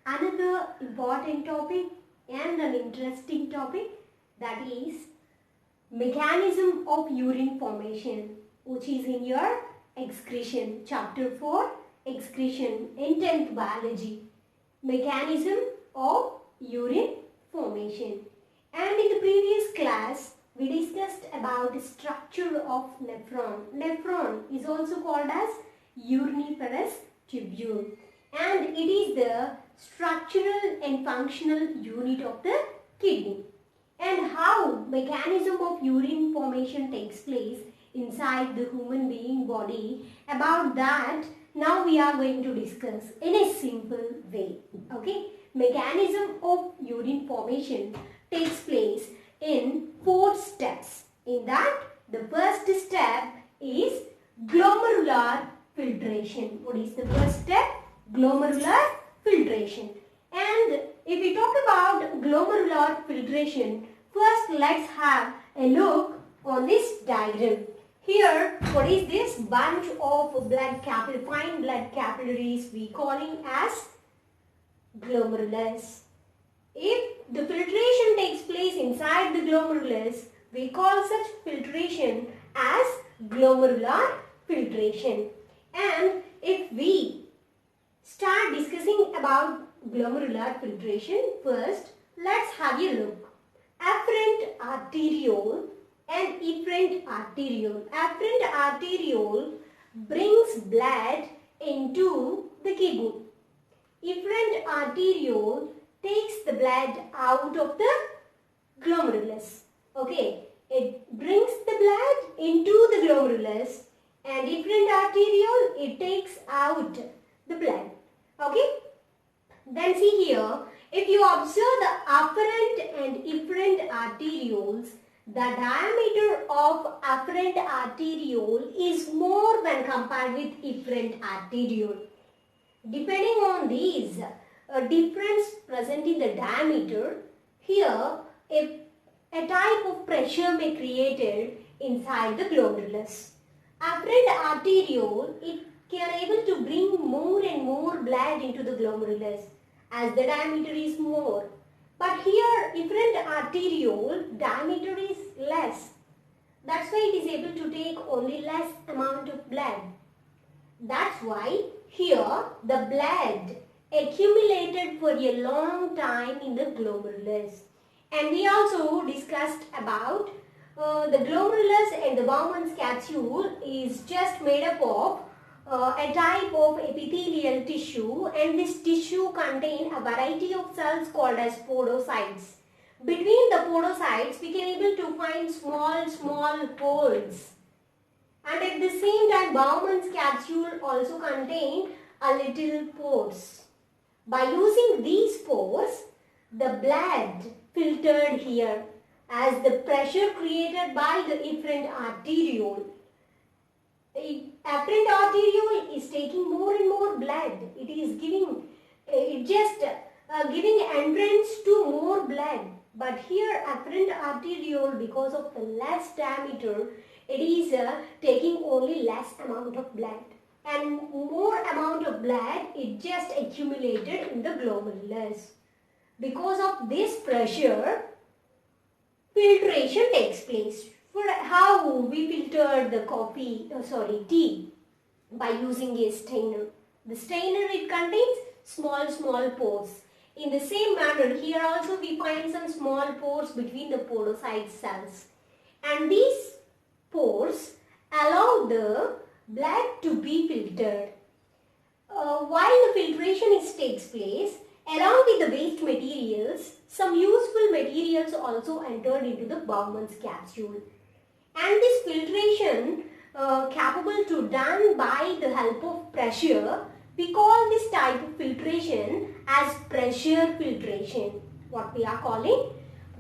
another important topic and an interesting topic, that is mechanism of urine formation, which is in your excretion, chapter 4, excretion in 10th biology. Mechanism of urine formation. And in the previous class, we discussed about structure of nephron. Nephron is also called as uriniferous tubule, and it is the structural and functional unit of the kidney. And how mechanism of urine formation takes place inside the human being body, about that now we are going to discuss in a simple way. Okay, mechanism of urine formation takes place in 4 steps. In that, the first step is glomerular filtration. What is the first step? Glomerular filtration. And if we talk about glomerular filtration, first let's have a look on this diagram. Here, what is this? Bunch of blood capillaries, fine blood capillaries, we calling as glomerulus. If the filtration takes place inside the glomerulus, we call such filtration as glomerular filtration. And if we start discussing about glomerular filtration, first let's have a look. Afferent arteriole and efferent arteriole. Afferent arteriole brings blood into the kidney. Efferent arteriole takes the blood out of the glomerulus. Okay, it brings the blood into the glomerulus, and efferent arteriole, it takes out the blood. Okay, then see here, if you observe the afferent and efferent arterioles, the diameter of afferent arteriole is more when compared with efferent arteriole. Depending on these difference present in the diameter, here a type of pressure may be created inside the glomerulus. Afferent arteriole, it can able to bring more and more blood into the glomerulus as the diameter is more. But here efferent arteriole diameter is less. That's why it is able to take only less amount of blood. That's why here the blood accumulated for a long time in the glomerulus. And we also discussed about the glomerulus and the Bowman's capsule is just made up of a type of epithelial tissue, and this tissue contains a variety of cells called as podocytes. Between the podocytes, we can able to find small holes. And at the same time, Bowman's capsule also contain a little pores. By using these pores, the blood filtered here as the pressure created by the efferent arteriole. Afferent arteriole is taking more and more blood. It is giving entrance to more blood. But here afferent arteriole, because of the less diameter, it is taking only less amount of blood. And more amount of blood, it just accumulated in the glomerulus. Because of this pressure, filtration takes place. For how we filter the tea? By using a strainer. The strainer, it contains small pores. In the same manner, here also we find some small pores between the podocyte cells. And these pores allow the blood to be filtered. While the filtration takes place, along with the waste materials, some useful materials also entered into the Bowman's capsule. And this filtration capable to done by the help of pressure, we call this type of filtration as pressure filtration. What we are calling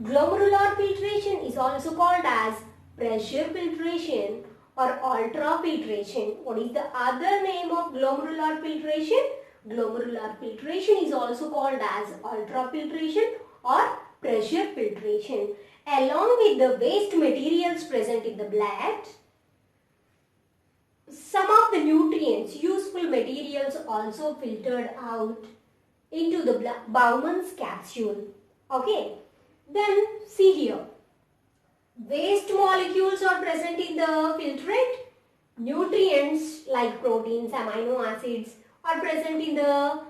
glomerular filtration is also called as pressure filtration or ultrafiltration. What is the other name of glomerular filtration? Glomerular filtration is also called as ultrafiltration or pressure filtration. Along with the waste materials present in the blood, some of the nutrients, useful materials also filtered out into the Bowman's capsule. Okay. Then see here. Waste molecules are present in the filtrate. Nutrients like proteins, amino acids are present in the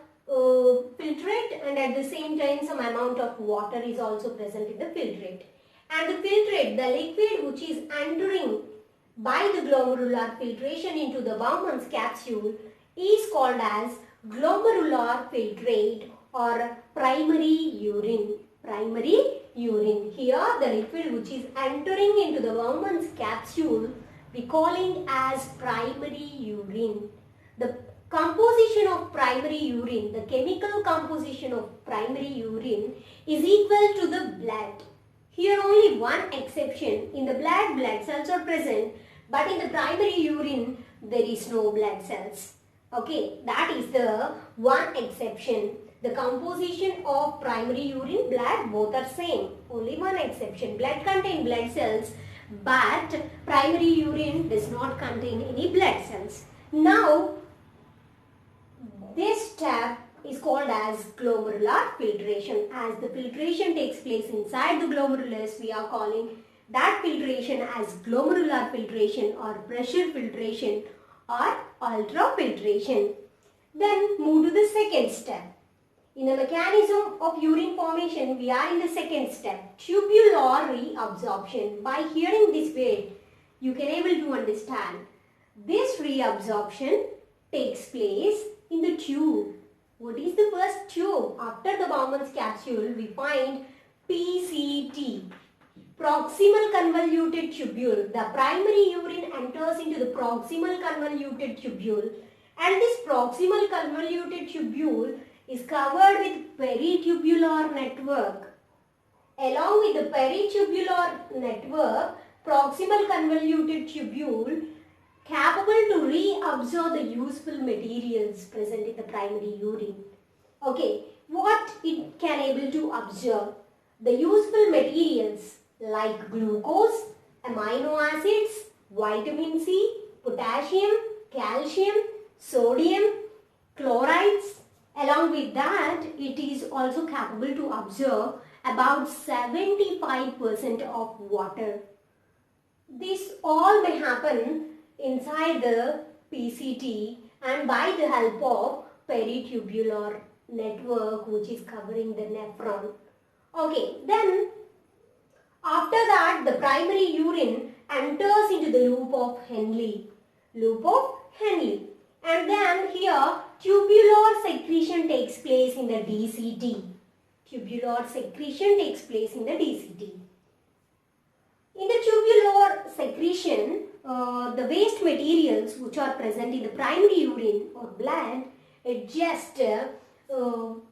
filtrate, and at the same time some amount of water is also present in the filtrate. And the filtrate, the liquid which is entering by the glomerular filtration into the Bowman's capsule is called as glomerular filtrate or primary urine. Primary urine. Here the liquid which is entering into the Bowman's capsule we calling as primary urine. The composition of primary urine, the chemical composition of primary urine is equal to the blood. Here only one exception. In the blood cells are present, but in the primary urine there is no blood cells. Okay, that is the one exception. The composition of primary urine, blood, both are same. Only one exception. Blood contains blood cells, but primary urine does not contain any blood cells. Now, this step is called as glomerular filtration. As the filtration takes place inside the glomerulus, we are calling that filtration as glomerular filtration or pressure filtration or ultrafiltration. Then move to the second step. In the mechanism of urine formation, we are in the second step, tubular reabsorption. By hearing this word, you can able to understand. This reabsorption takes place in the tube. What is the first tube? After the Bowman's capsule, we find PCT, proximal convoluted tubule. The primary urine enters into the proximal convoluted tubule, and this proximal convoluted tubule is covered with peritubular network. Along with the peritubular network, proximal convoluted tubule capable to reabsorb the useful materials present in the primary urine. Okay, what it can able to absorb? The useful materials like glucose, amino acids, vitamin C, potassium, calcium, sodium, chlorides. Along with that, it is also capable to absorb about 75% of water. This all may happen inside the PCT and by the help of peritubular network which is covering the nephron. Okay, then after that the primary urine enters into the loop of Henle. Loop of Henle. And then here tubular secretion takes place in the DCT. Tubular secretion takes place in the DCT. In the tubular secretion, the waste materials which are present in the primary urine or blood it just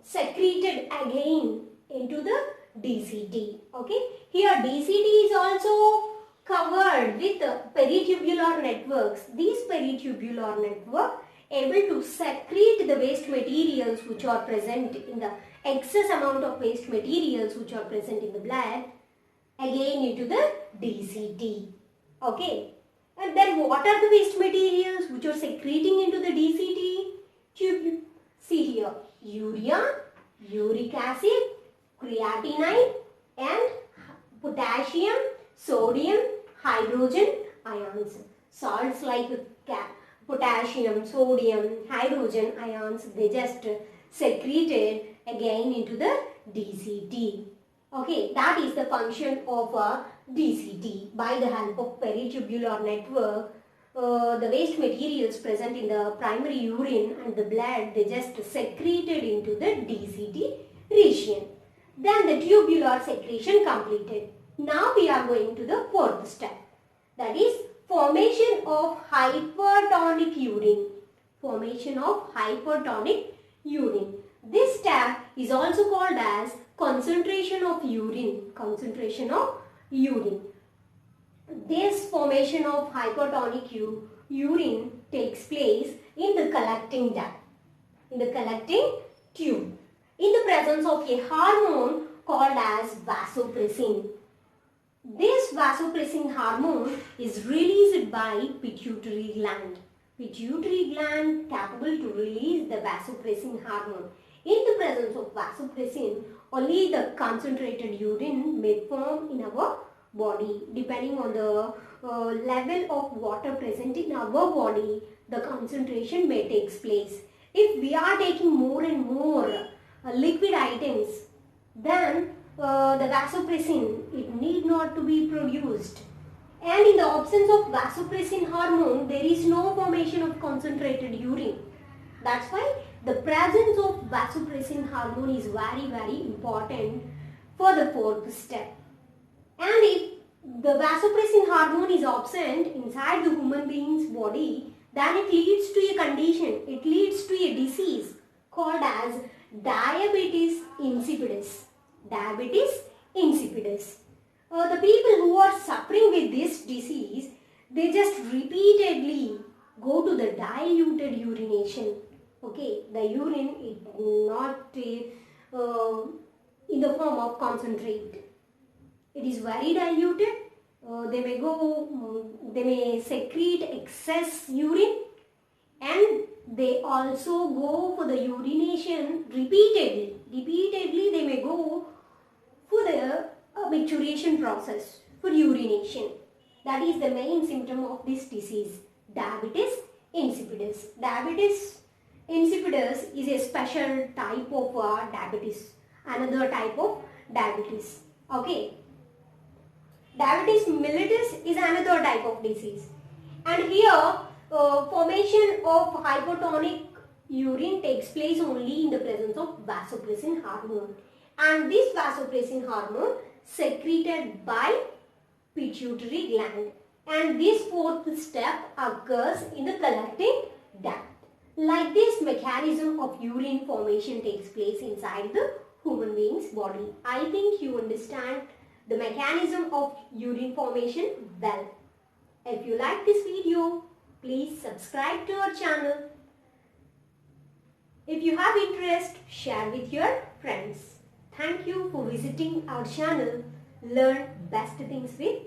secreted again into the DCT. Okay. Here DCT is also covered with peritubular networks. These peritubular network able to secrete the waste materials which are present in the excess amount of waste materials which are present in the blood again into the DCT. Okay. And then what are the waste materials which are secreting into the DCT? See here, urea, uric acid, creatinine and potassium, sodium, hydrogen ions. Salts like potassium, sodium, hydrogen ions, they just secreted again into the DCT. Okay, that is the function of a DCT. By the help of peritubular network, the waste materials present in the primary urine and the blood, they just secreted into the DCT region. Then the tubular secretion completed. Now we are going to the fourth step. That is formation of hypertonic urine. Formation of hypertonic urine. This step is also called as concentration of urine. Concentration of urine. This formation of hypertonic urine takes place in the collecting duct, in the collecting tube, in the presence of a hormone called as vasopressin. This vasopressin hormone is released by pituitary gland. Pituitary gland capable to release the vasopressin hormone. In the presence of vasopressin, only the concentrated urine may form in our body. Depending on the level of water present in our body, the concentration may take place. If we are taking more and more liquid items, then the vasopressin, it need not to be produced. And in the absence of vasopressin hormone, there is no formation of concentrated urine. That's why the presence of vasopressin hormone is very, very important for the fourth step. And if the vasopressin hormone is absent inside the human being's body, then it leads to a condition, it leads to a disease called as diabetes insipidus. Diabetes insipidus. The people who are suffering with this disease, they just repeatedly go to the diluted urination. Okay, the urine is not in the form of concentrate. It is very diluted. They may secrete excess urine, and they also go for the urination repeatedly. Repeatedly they may go for the maturation process for urination. That is the main symptom of this disease, diabetes insipidus. Diabetes insipidus is a special type of diabetes, another type of diabetes. Okay. Diabetes mellitus is another type of disease, and here formation of hypotonic urine takes place only in the presence of vasopressin hormone, and this vasopressin hormone secreted by pituitary gland, and this fourth step occurs in the collecting duct. Like this mechanism of urine formation takes place inside the human being's body. I think you understand the mechanism of urine formation well. If you like this video, please subscribe to our channel. If you have interest, share with your friends. Thank you for visiting our channel. Learn best things with